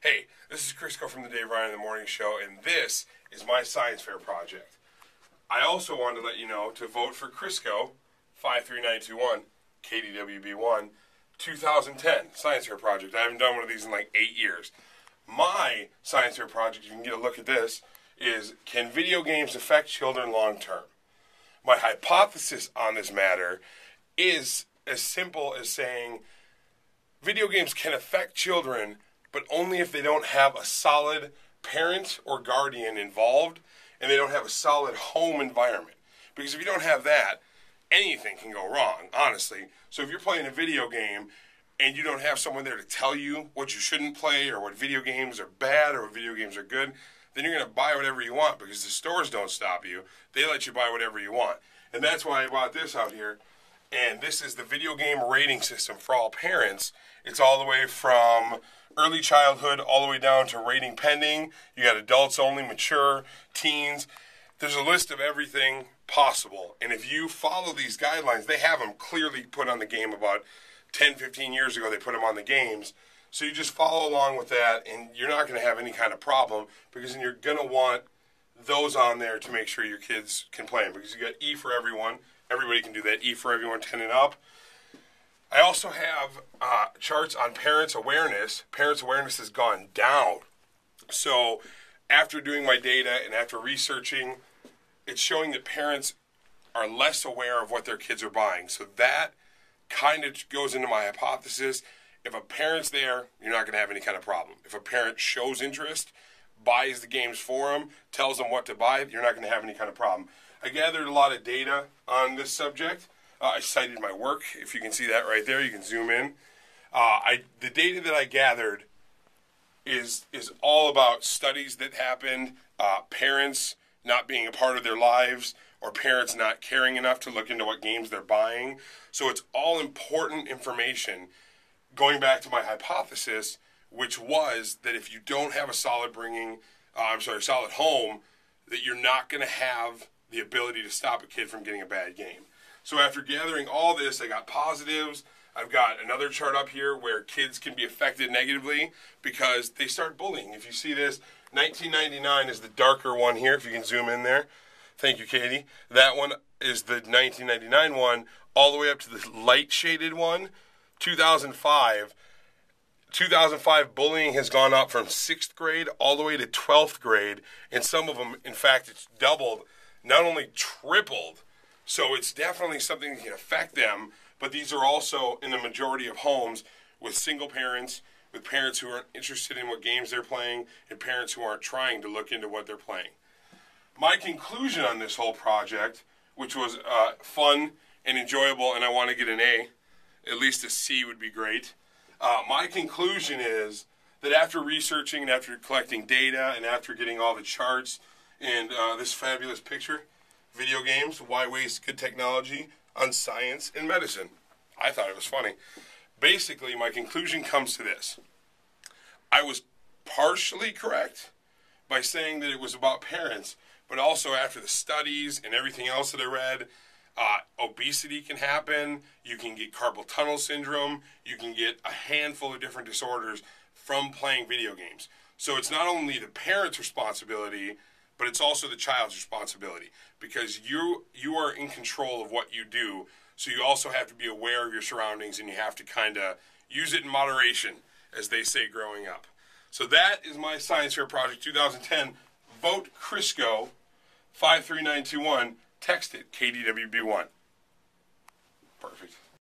Hey, this is Crisco from the Dave Ryan in the Morning Show, and this is my science fair project. I also wanted to let you know to vote for Crisco 53921 KDWB1 2010 science fair project. I haven't done one of these in like 8 years. My science fair project, you can get a look at this, is can video games affect children long term? My hypothesis on this matter is as simple as saying video games can affect children, but only if they don't have a solid parent or guardian involved and they don't have a solid home environment. Because if you don't have that, anything can go wrong, honestly. So if you're playing a video game and you don't have someone there to tell you what you shouldn't play or what video games are bad or what video games are good, then you're going to buy whatever you want because the stores don't stop you. They let you buy whatever you want. And that's why I bought this out here. And this is the video game rating system for all parents. It's all the way from early childhood all the way down to rating pending. You got adults only, mature, teens. There's a list of everything possible. And if you follow these guidelines, they have them clearly put on the game about 10, 15 years ago. They put them on the games. So you just follow along with that, and you're not going to have any kind of problem because then you're going to want those on there to make sure your kids can play them. Because you got E for everyone. Everybody can do that. E for everyone, 10 and up. I also have charts on parents' awareness. Parents' awareness has gone down. So after doing my data and after researching, it's showing that parents are less aware of what their kids are buying. So that kind of goes into my hypothesis. If a parent's there, you're not going to have any kind of problem. If a parent shows interest, buys the games for them, tells them what to buy, you're not going to have any kind of problem. I gathered a lot of data on this subject. I cited my work. If you can see that right there, you can zoom in. The data that I gathered is all about studies that happened, parents not being a part of their lives, or parents not caring enough to look into what games they're buying. So it's all important information going back to my hypothesis, which was that if you don't have a solid solid home, that you're not going to have the ability to stop a kid from getting a bad game. So after gathering all this, I got positives. I've got another chart up here where kids can be affected negatively because they start bullying. If you see this, 1999 is the darker one here, if you can zoom in there. Thank you, Katie. That one is the 1999 one, all the way up to the light shaded one, 2005. 2005 bullying has gone up from 6th grade all the way to 12th grade, and some of them, in fact, it's doubled, not only tripled. So it's definitely something that can affect them, but these are also in the majority of homes with single parents, with parents who aren't interested in what games they're playing, and parents who aren't trying to look into what they're playing. My conclusion on this whole project, which was fun and enjoyable, and I want to get an A, at least a C would be great. My conclusion is that after researching and after collecting data and after getting all the charts and this fabulous picture, video games, why waste good technology on science and medicine? I thought it was funny. Basically, my conclusion comes to this. I was partially correct by saying that it was about parents, but also after the studies and everything else that I read, obesity can happen, you can get carpal tunnel syndrome, you can get a handful of different disorders from playing video games. So it's not only the parent's responsibility, but it's also the child's responsibility because you are in control of what you do. So you also have to be aware of your surroundings and you have to kind of use it in moderation, as they say growing up. So that is my Science Fair Project 2010. Vote Crisco 53921. Text it KDWB1. Perfect.